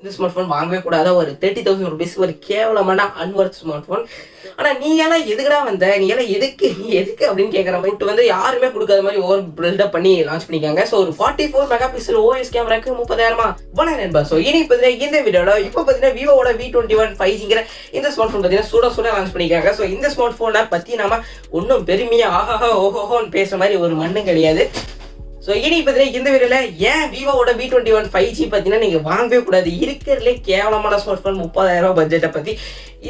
இந்த smart phone வாங்கவே கூடாத ஒரு 30,000 ருபீஸ்க்கு ஒரு கேவலமான அன்வர்த் ஸ்மார்ட் ஃபோன். ஆனால் நீ எல்லாம் எதுக்குடா வந்த, நீ எல்லாம் எதுக்கு அப்படின்னு கேட்குற மாதிரி வந்து யாருமே கொடுக்காத மாதிரி ஓவர் பில்டப் பண்ணி லான்ச் பண்ணிக்காங்க. ஸோ ஒரு 44 மெகா பிக்சல் ஓஎஸ் கேமராக்கு 30,000 நண்பா. ஸோ இனி பார்த்தீங்கன்னா இந்த வீடியோவில் இப்போ பார்த்தீங்கன்னா விவோட v21 5Gங்கிற இந்த ஸ்மார்ட் ஃபோன் பார்த்தீங்கன்னா சுட லான்ச் பண்ணிக்காங்க. ஸோ இந்த ஸ்மார்ட் ஃபோனை பற்றி நம்ம ஒன்றும் பெருமையாக ஆஹாஹா ஓஹோன்னு பேசுகிற மாதிரி ஒரு மண்ணும் கிடையாது. ஸோ இனி பார்த்தீங்கன்னா இந்த வீடியோவில் ஏன் விவோட v21 5G பார்த்தீங்கன்னா நீங்கள் வாங்கவே கூடாது, இருக்கிறதுலே கேவலமான ஸ்மார்ட் ஃபோன் 30,000 பட்ஜெட்டை பற்றி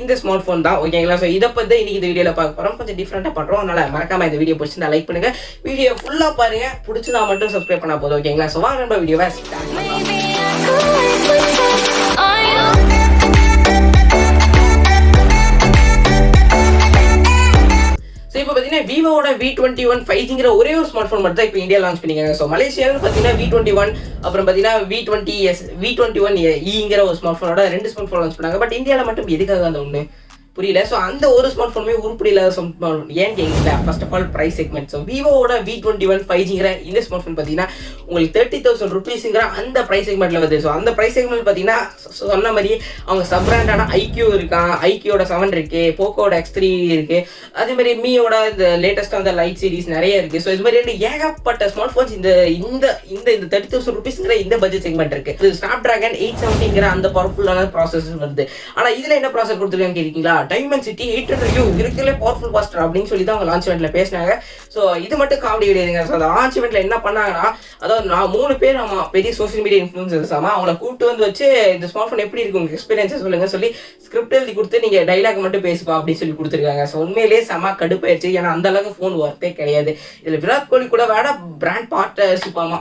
இந்த ஸ்மார்ட் ஃபோன் தான். ஓகேங்களா? ஸோ இதை பற்றி இன்னைக்கு இந்த வீடியோவில் பார்க்க போகிறோம். கொஞ்சம் டிஃப்ரெண்ட்டாக பண்ணுறோம். அதனால் மறக்காம இந்த வீடியோ பிடிச்சிருந்தா லைக் பண்ணுங்கள், வீடியோ ஃபுல்லாக பாருங்கள், பிடிச்சிருந்தா மட்டும் சப்ஸ்கிரைப் பண்ணால் போதும். ஓகேங்களா? ஸோ வாங்க நம்ம வீடியோவை ஸ்டார்ட் பண்ணலாம். ஸோ இப்போ பார்த்தீங்கன்னா விவோட v21 5Gங்கிற ஒரே ஒரு ஸ்மார்ட் ஃபோன் மட்டும் தான் இப்போ இந்தியா லான்ச் பண்ணிக்காங்க. ஸோ மலேசியாவில் பார்த்தீங்கன்னா v21 அப்புறம் பார்த்தீங்கன்னா v20 ஒரு ஸ்மார்ட் ஃபோனோட 2 ஸ்மார்ட் ஃபோன் லான்ச் பண்ணாங்க. பட் இந்தியாவில் மட்டும் எதுக்காக அந்த ஒன்று புரியல. ஸோ அந்த ஒரு ஸ்மார்ட் ஃபோனுமே உருப்படி இல்லாத ஏன் கேட்கல. First of all price segment. So விவோட v21 5Gங்கிற இந்த ஸ்மார்ட் ஃபோன் பார்த்தீங்கன்னா உங்களுக்கு 30,000 ருபீஸுங்கிற அந்த ப்ரைஸ் செக்மெண்ட்டில் வருது. ஸோ அந்த ப்ரைஸ் செக்மெண்ட் பார்த்தீங்கன்னா சொன்ன மாதிரி அவங்க சப் பிராண்டான ஐக்யூ இருக்கான், ஐக்யூட 7 இருக்கு, போக்கோட X3 இருக்கு, அதே மாதிரி மீயோட இந்த லேட்டஸ்டாக அந்த லைட் சீரிஸ் நிறைய இருக்கு. ஸோ இது மாதிரி ஏகப்பட்ட ஸ்மார்ட் ஃபோன்ஸ் இந்த இந்த இந்த 30,000 ருபீஸுங்கிற இந்த பட்ஜெட் செக்மெண்ட் இருக்கு. இது ஸ்னாப்டிராகன் 870ங்கிற அந்த பவர்ஃபுல்லான ப்ராசஸ் வருது. ஆனால் இதில் என்ன ப்ராசஸ் கொடுத்துருக்கான்னு கேட்குறீங்களா? டைமென்சிட்டி 800U இருக்கிறதுலே பவர்ஃபுல் பாஸ்டர் அப்படின்னு சொல்லி தான் அவங்க லான்ச் இவெண்ட்ல பேசினாங்க. ஸோ இது மட்டும் காமெடி கிடையாதுங்க. ஸோ அந்த லான்ச் இவெண்ட்ல என்ன பண்ணாங்கன்னா, அதாவது நான் 3 பேர் பெரிய சோஷியல் மீடியா இன்ஃப்ளூயன்சர்ஸ் அவங்கள கூப்பிட்டு வந்து வச்சு இந்த ஸ்மார்ட் ஃபோன் எப்படி இருக்கு, உங்க எக்ஸ்பீரியன்ஸை சொல்லுங்க சொல்லி ஸ்கிரிப்ட் எழுதி கொடுத்து நீங்க டைலாக் மட்டும் பேசுப்பா அப்படின்னு சொல்லி கொடுத்துருக்காங்க. ஸோ உண்மையிலேயே செம கடுப்பாயிருச்சு. ஏன்னா அந்த அளவுக்கு ஃபோன் ஒர்த்தே கிடையாது. இதுல விராட் கோலி கூட வேட பிராண்ட் பார்ட்னர்ஷிப்பாமா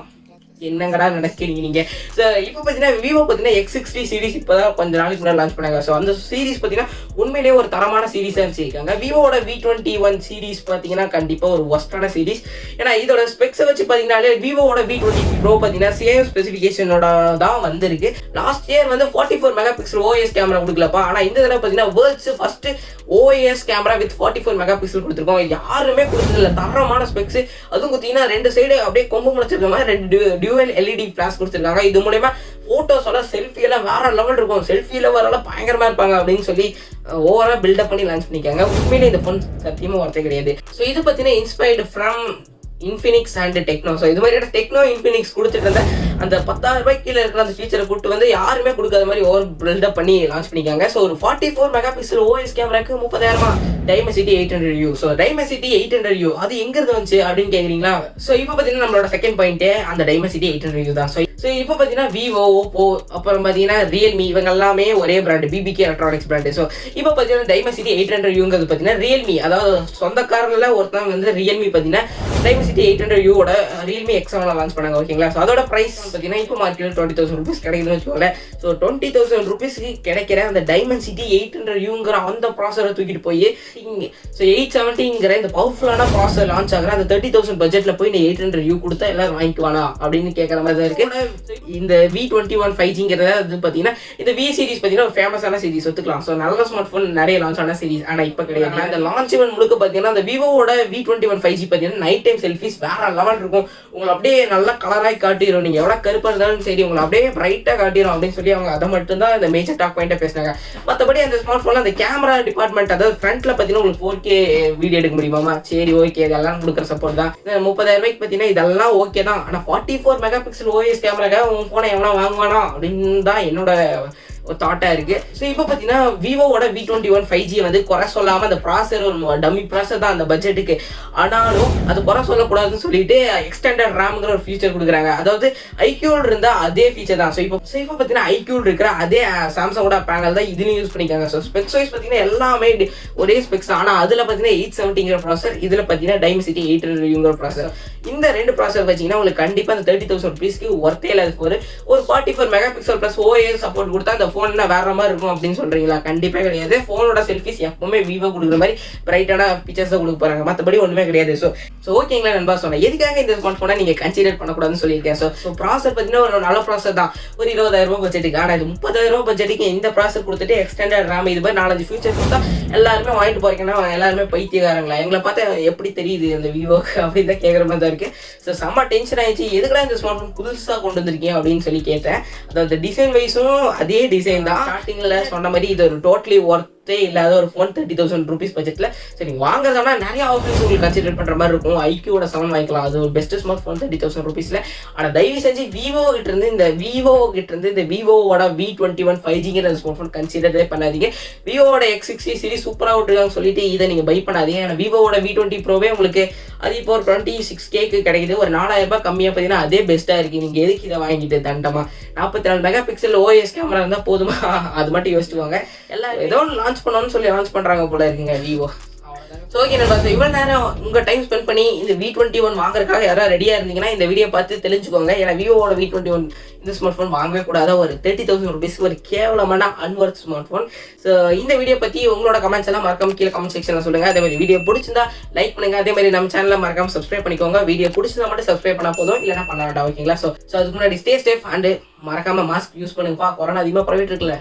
என்னங்கடா நடக்கிறீங்க நீங்க. ஸோ இப்போ பார்த்தீங்கன்னா விவோ பார்த்தீங்கன்னா X60 சீரிஸ் இப்போ தான் கொஞ்ச நாளைக்கு முன்னாடி லான்ச் பண்ணாங்க. ஸோ அந்த சீரிஸ் பார்த்தீங்கன்னா உண்மையிலேயே ஒரு தரமான சீரிஸாக வச்சிருக்காங்க. விவோட v21 சீரிஸ் பார்த்தீங்கன்னா கண்டிப்பாக ஒரு ஒஸ்டான சீரிஸ். ஏன்னா இதோட ஸ்பெக்ஸை வச்சு பார்த்தீங்கன்னாலே விவோட v20 ப்ரோ பார்த்தீங்கன்னா சேம் ஸ்பெசிஃபிகேஷனோட தான் வந்திருக்கு. லாஸ்ட் இயர் வந்து 44 மெகா பிக்சல் ஓஎஸ் கேமரா கொடுக்கலப்பா. ஆனால் இந்த தடவை பார்த்தீங்கன்னா world's first OS camera with 44 mega pixel கொடுத்துருக்கோம். யாருமே கொடுத்ததில்ல, தரமான ஸ்பெக்ஸ். அதுவும் பார்த்தீங்கன்னா 2 சைடு அப்படியே கொம்பு முடிச்சிருக்க மாதிரி 2 டியூவல் LED ஃபிளாஷ் கொடுத்துருக்காங்க. இது மூலமா போட்டோஸோட செல்ஃபி எல்லாம் வேற லெவல் இருக்கும், செல்ஃபியில வரலாம் பயங்கரமா இருப்பாங்க அப்படின்னு சொல்லி ஓவரா பில்டப் பண்ணி லான்ச் பண்ணிக்காங்க. உண்மையிலே இந்த ஃபோன் சத்தியமா வார்த்தை கிடையாது. ஸோ இது பார்த்தீங்கன்னா inspired from Infinix and Tecno. So இது மாதிரியான டெக்னோ இன்ஃபினிக்ஸ் கொடுத்துட்டு இருந்த அந்த 10,000 ரூபாய்க்கு கீழே இருக்கிற அந்த ஃபீச்சரை கூட்டு வந்து யாருமே கொடுக்காத மாதிரி ஓவர் பில்டப் பண்ணி லான்ச் பண்ணிக்காங்க. ஸோ ஒரு 44 மெகா பிக்சல் ஓஎஸ் கேமராக்கு 30,000 Dimensity 800U. So Dimensity 800U அது எங்கிருந்து வந்துச்சு அப்படின்னு கேட்குறீங்களா? ஸோ இப்போ பார்த்தீங்கன்னா நம்மளோட செகண்ட் பாயிண்ட்டே அந்த டைமென்சிட்டி 800U தான். ஸோ இப்போ பார்த்தீங்கன்னா விவோ, ஓப்போ, அப்புறம் பார்த்தீங்கன்னா ரியல்மி இவங்க எல்லாமே ஒரே brand, PBK electronics brand. So இப்போ பார்த்தீங்கன்னா டைமென்சிட்டி 800Uங்கிறது பார்த்தீங்கன்னா ரியல்மி, அதாவது சொந்தக்காரங்களில் ஒருத்தவங்க வந்து ரியல்மி பார்த்தீங்கன்னா டைமென்சிட்டி 800Uவோட ரியல்மி X7 லான்ச் பண்ணாங்க. ஓகேங்களா? ஸோ அதோட ப்ரைஸ் பார்த்தீங்கன்னா இப்போ மார்க்கெட்டில் 20,000 ருபீஸ் கிடைக்குதுன்னு வச்சுக்கோங்களேன். ஸோ 20,000 ருபீஸ்க்கு கிடைக்கிற அந்த டைமென்சிட்டி 800Uங்கிற அந்த ப்ராசரை தூக்கிட்டு போய் ஸோ 870ங்கிற இந்த பவர்ஃபுல்லான ப்ராசர் லான்ச் ஆகிற அந்த 30,000 பட்ஜெட்டில் போய் இந்த 800U கொடுத்தா எல்லாரும் வாங்கிக்குவானா அப்படின்னு கேட்குற மாதிரி தான் இருக்கு. இந்த v21 5Gங்கிறத பார்த்தீங்கன்னா இந்த V சீரிஸ் பார்த்தீங்கன்னா ஒரு ஃபேமஸான சீரிஸ் ஒத்துக்கலாம். ஸோ நல்ல ஸ்மார்ட் ஃபோன் நிறைய லான்ச் ஆன சீரிஸ். ஆனால் இப்போ கிடையாது. இந்த லான்ச் இவெண்ட் முழுக்க பார்த்தீங்கன்னா அந்த விவோட v21 5G பார்த்தீங்கன்னா நைட் டைம் செல்ஃபிஸ் வேற லெவல் இருக்கும். உங்களை அப்படியே நல்லா கலராகி காட்டிடும். நீங்கள் எவ்வளோ கருப்பாக இருந்தாலும் சரி உங்களை அப்படியே பிரைட்டாக காட்டிடும் அப்படின்னு சொல்லி அவங்க அதை மட்டும் தான் இந்த மேஜர் டாக் பாயிண்டாக பேசினாங்க. மற்றபடி அந்த ஸ்மார்ட் ஃபோனில் அந்த கேமரா டிபார்ட்மெண்ட், அதாவது ஃப்ரண்ட்ல பார்த்தீங்கன்னா உங்களுக்கு 4K வீடியோ எடுக்க முடியுமா? சரி, ஓகே, இதெல்லாம் கொடுக்குற சப்போர்ட் தான். 30,000 ரூபாய்க்கு பார்த்தீங்கன்னா இதெல்லாம் ஓகே தான். ஆனால் 44 மெகா பிக்சல் ஓஎஸ் கேமராக்காக உன் ஃபோனை எவ்வளோ வாங்குவானா அப்படின்னு தான் என்னோட ஒரு தாட்டாக இருக்கு. ஸோ இப்போ பார்த்தீங்கன்னா விவோட v21 5G வந்து குறை சொல்லாமல் அந்த ப்ராசர் ஒரு டம்மி ப்ராசர் தான் அந்த பட்ஜெட்டுக்கு. ஆனாலும் அது குறை சொல்லக்கூடாதுன்னு சொல்லிட்டு எக்ஸ்டெண்டட் ரேம்ங்கிற ஒரு ஃபீச்சர் கொடுக்குறாங்க. அதாவது ஐக்யூல் இருந்தால் அதே ஃபீச்சர் தான். ஸோ இப்போ பார்த்தீங்கன்னா ஐக்யூல் இருக்கிற அதே சாம்சங்கோட பேனல் தான் இதுலையும் யூஸ் பண்ணிக்காங்க. ஸோ ஸ்பெக்ஸ் வைஸ் பார்த்தீங்கன்னா எல்லாமே ஒரே ஸ்பெக்ஸ். ஆனால் அதில் பார்த்தீங்கன்னா 870ங்கிற ப்ராசர், இதில் பார்த்தீங்கன்னா டைமென்சிட்டி 800Uங்கிற ப்ராசர். இந்த 2 ப்ராசர் வச்சிங்கன்னா உங்களுக்கு கண்டிப்பாக அந்த 30,000 ருபீஸ்க்கு ஒர்த்தே இல்லாத ஒரு 44 mega pixel plus OS support கொடுத்தா அந்த ஃபோன் வேற மாதிரி இருக்கும் அப்படின்னு சொல்றீங்களா? கண்டிப்பாக கிடையாது. ஃபோனோட செல்ஃபிஸ் எப்பவுமே விவோ கொடுக்குற மாதிரி பிரைட்டான பிக்சர்ஸ் தான் கொடுக்க போறாங்க, மற்றபடி ஒன்றுமே கிடையாது. ஸோ ஓகேங்களா நண்பா, சொன்னேன் எதுக்காக இந்த ஸ்மார்ட் ஃபோனை நீங்கள் கன்சிடர் பண்ணக்கூடாதுன்னு சொல்லியிருக்கேன். ஸோ ப்ராசர் பார்த்தீங்கன்னா ஒரு நல்ல ப்ராசர் தான், ஒரு 20,000 பட்ஜெட்டுக்கு. ஆனால் இது 30,000 பட்ஜெட்டுக்கு இந்த ப்ராசர் கொடுத்துட்டு எக்ஸ்டெண்டட் ரேம் இது மாதிரி 4-5 ஃபீச்சர் கொடுத்தா எல்லாருமே வாங்கிட்டு போறீங்கன்னா எல்லாருமே பைத்தியக்காரங்களா? எங்களை பார்த்தா எப்படி தெரியுது அந்த விவோக்கு அப்படின்னு தான் கேட்குற மாதிரி தான் இருக்கு. ஸோ செம்ம டென்ஷன் ஆயிடுச்சு, எதுக்குடா இந்த ஸ்மார்ட் ஃபோன் புதுசாக கொண்டு வந்திருக்கீங்க அப்படின்னு சொல்லி கேட்டேன். அதாவது டிசைன் வைஸும் அதே டிசைன் தான். ஸ்டார்டிங்கில் சொன்ன மாதிரி இது ஒரு டோட்டலி ஒர்த்தே இல்லாத ஒரு ஃபோன் 30,000 rupees பட்ஜெட்டில். சரி வாங்குறதுனா நிறைய ஆப்ஷன்ஸ் உங்களுக்கு கன்சிடர் பண்ணுற மாதிரி இருக்கும். ஐக்யூட 7 வாங்கிக்கலாம், அது ஒரு பெஸ்ட் ஸ்மார்ட் ஃபோன் 30,000 rupeesல. ஆனால் தயவு செஞ்சு விவோ கிட்ட இருந்து இந்த விவோவோட v21 5Gங்கிற ஸ்மார்ட் ஃபோன் கன்சிடரே பண்ணாதீங்க. விவோட X60 சீரிஸ் சூப்பராக விட்டுருக்காங்க சொல்லிட்டு இதை நீங்கள் பை பண்ணாதீங்க. ஏன்னா விவோட v20 ப்ரோவே உங்களுக்கு அது இப்போ ஒரு 26K கிடைக்குது, ஒரு 4,000 ரூபாய் கம்மியாக பார்த்தீங்கன்னா அதே பெஸ்ட்டாக இருக்குது. நீங்கள் எதுக்கு இதை வாங்கிட்டு தண்டமா? 44 மெகா பிக்சல் OS கேமரா இருந்தால் போதுமா? அது மட்டும் யோசிச்சுக்கோங்க. எல்லாம் ஏதோ ஒன்று லான்ச் பண்ணணும்னு சொல்லி லான்ச் பண்ணுறாங்க போல இருக்குங்க விவோ. ஸோ ஓகே நண்பா, இவ்வளோ நேரம் உங்கள் டைம் ஸ்பெண்ட் பண்ணி இந்த v21 வாங்குறதுக்காக யாராவது ரெடியாக இருந்தீங்கன்னா இந்த வீடியோ பார்த்து தெரிஞ்சுக்கோங்க. ஏன்னா விவோட v21 இந்த ஸ்மார்ட் ஃபோன் வாங்கவே கூடாத ஒரு 30,000 rupeesக்கு ஒரு கேவலமான அன்வர்த் ஸ்மார்ட் ஃபோன். ஸோ இந்த வீடியோ பற்றி உங்களோட கமெண்ட்ஸ் எல்லாம் மறக்காம கீழே கமெண்ட் செக்ஷனில் சொல்லுங்கள். அதே மாதிரி வீடியோ பிடிச்சிருந்தா லைக் பண்ணுங்கள். அதே மாதிரி நம்ம சேனலில் மறக்காம சப்ஸ்கிரைப் பண்ணிக்கோங்க. வீடியோ பிடிச்சிருந்தா மட்டும் சப்ஸ்கிரைப் பண்ணால் போதும், இல்லைனா பண்ண வேண்டாம். ஓகேங்களா? ஸோ அதுக்கு முன்னாடி ஸ்டே சேஃப் அண்ட் மறக்காம மாஸ்க் யூஸ் பண்ணுங்கப்பா, கொரோனா அதிகமாக பரவிட்டு இருக்குல்ல.